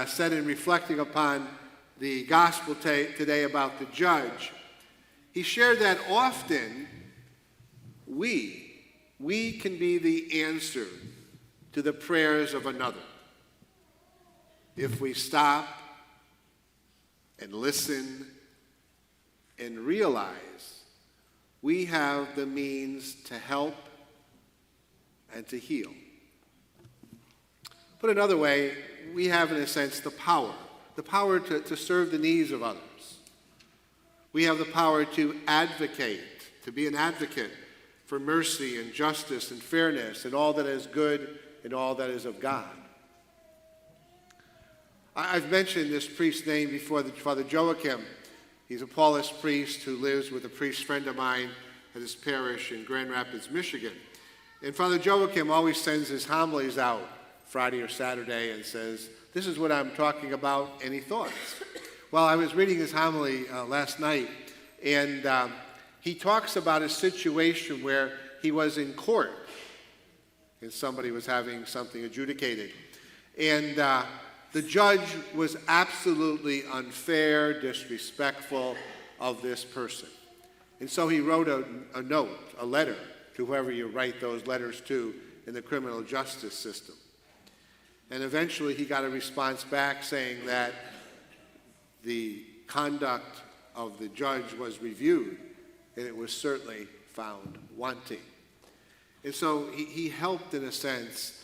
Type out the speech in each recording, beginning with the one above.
said in reflecting upon the gospel today about the judge, he shared that often we can be the answer to the prayers of another if we stop and listen and realize we have the means to help and to heal. Put another way, we have, in a sense, the power to serve the needs of others. We have the power to advocate, to be an advocate for mercy and justice and fairness and all that is good and all that is of God. I've mentioned this priest's name before, Father Joachim. He's a Paulist priest who lives with a priest friend of mine at his parish in Grand Rapids, Michigan. And Father Joachim always sends his homilies out Friday or Saturday and says, "This is what I'm talking about. Any thoughts?" Well, I was reading his homily last night, and he talks about a situation where he was in court and somebody was having something adjudicated. And the judge was absolutely unfair, disrespectful of this person. And so he wrote a note, a letter, to whoever you write those letters to in the criminal justice system. And eventually he got a response back saying that the conduct of the judge was reviewed and it was certainly found wanting. And so he helped, in a sense,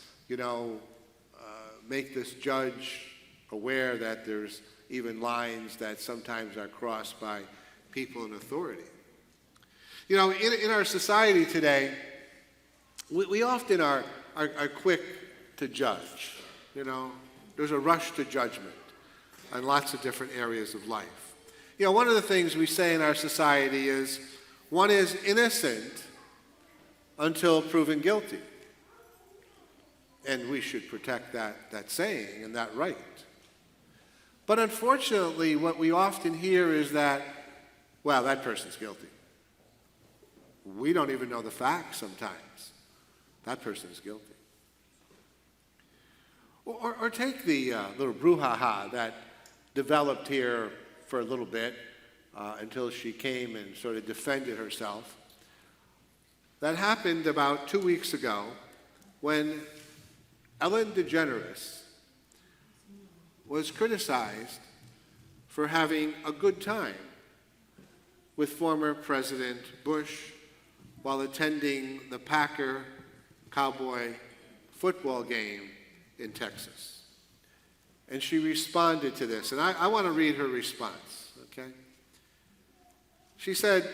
make this judge aware that there's even lines that sometimes are crossed by people in authority. In our society today, we often are quick to judge. There's a rush to judgment on lots of different areas of life. One of the things we say in our society is, one is innocent until proven guilty. And we should protect that saying and that right. But unfortunately, what we often hear is that, well, that person's guilty. We don't even know the facts sometimes. That person's guilty. Or take the little brouhaha that developed here for a little bit until she came and sort of defended herself. That happened about 2 weeks ago when Ellen DeGeneres was criticized for having a good time with former President Bush while attending the Packer-Cowboy football game in Texas. And she responded to this, and I want to read her response, okay? She said,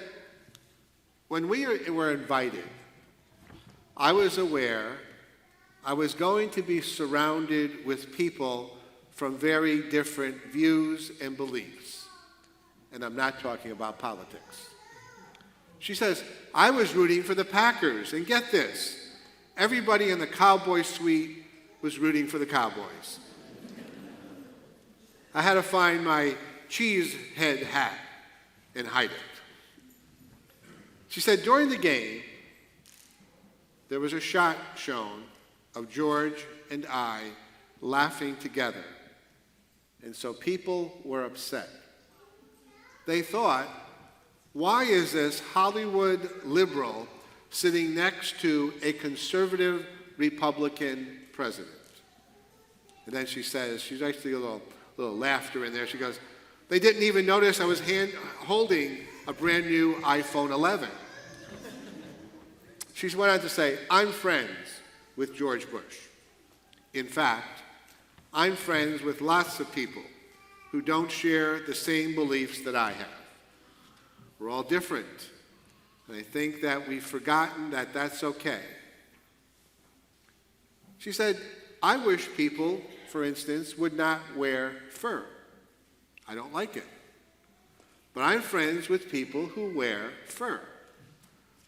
"When we were invited, I was aware I was going to be surrounded with people from very different views and beliefs. And I'm not talking about politics." She says, "I was rooting for the Packers, and get this, everybody in the Cowboy suite was rooting for the Cowboys. I had to find my cheese head hat and hide it." She said, "During the game, there was a shot shown of George and I laughing together. And so people were upset. They thought, why is this Hollywood liberal sitting next to a conservative Republican president?" And then she says, she's actually a little laughter in there. She goes, "They didn't even notice I was holding a brand new iPhone 11. She went on to say, "I'm friends with George Bush. In fact, I'm friends with lots of people who don't share the same beliefs that I have. We're all different, and I think that we've forgotten that that's okay." She said, "I wish people, for instance, would not wear fur. I don't like it. But I'm friends with people who wear fur.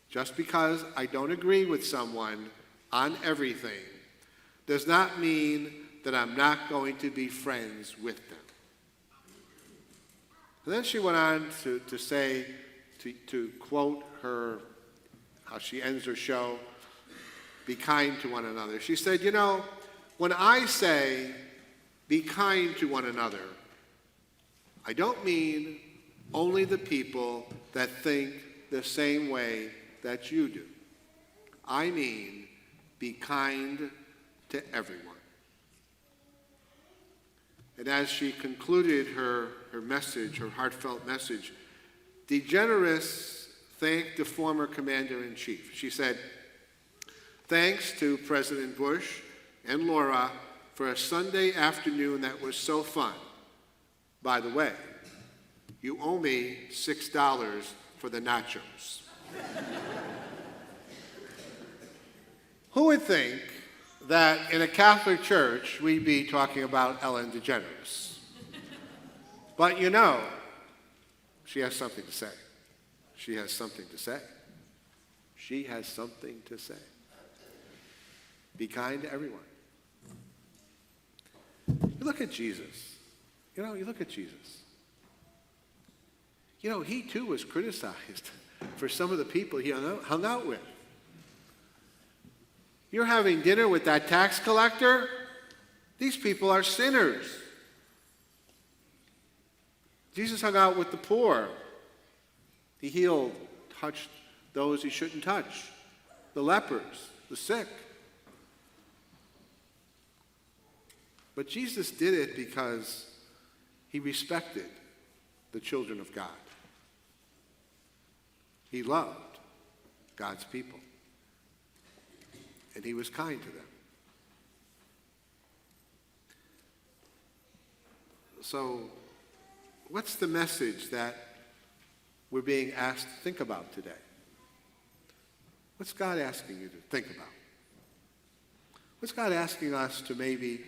Just because I don't agree with someone on everything does not mean that I'm not going to be friends with them." And then she went on to say, to quote her, how she ends her show, "Be kind to one another." She said, "When I say be kind to one another. I don't mean only the people that think the same way that you do. I mean, be kind to everyone. And as she concluded her message, her heartfelt message, DeGeneres thanked the former commander-in-chief. She said, "Thanks to President Bush and Laura for a Sunday afternoon that was so fun. By the way, you owe me $6 for the nachos." Who would think that in a Catholic church we'd be talking about Ellen DeGeneres? But you know, she has something to say. She has something to say. She has something to say. Be kind to everyone. You look at Jesus. You look at Jesus. He too was criticized for some of the people he hung out with. You're having dinner with that tax collector? These people are sinners. Jesus hung out with the poor. He healed, touched those he shouldn't touch, the lepers, the sick. But Jesus did it because he respected the children of God. He loved God's people. And he was kind to them. So, what's the message that we're being asked to think about today? What's God asking you to think about? What's God asking us to maybe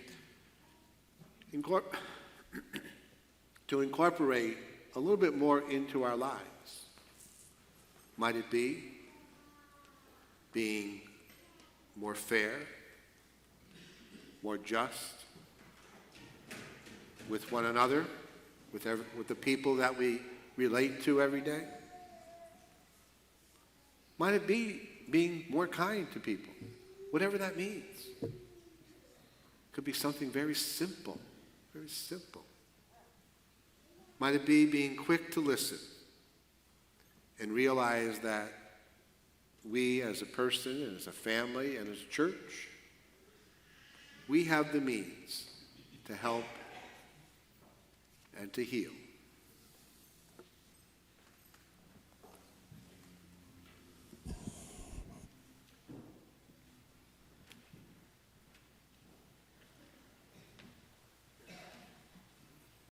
incorporate a little bit more into our lives? Might it be being more fair, more just with one another, with the people that we relate to every day? Might it be being more kind to people, whatever that means? Could be something very simple, very simple. Might it be being quick to listen and realize that we as a person and as a family and as a church, we have the means to help and to heal.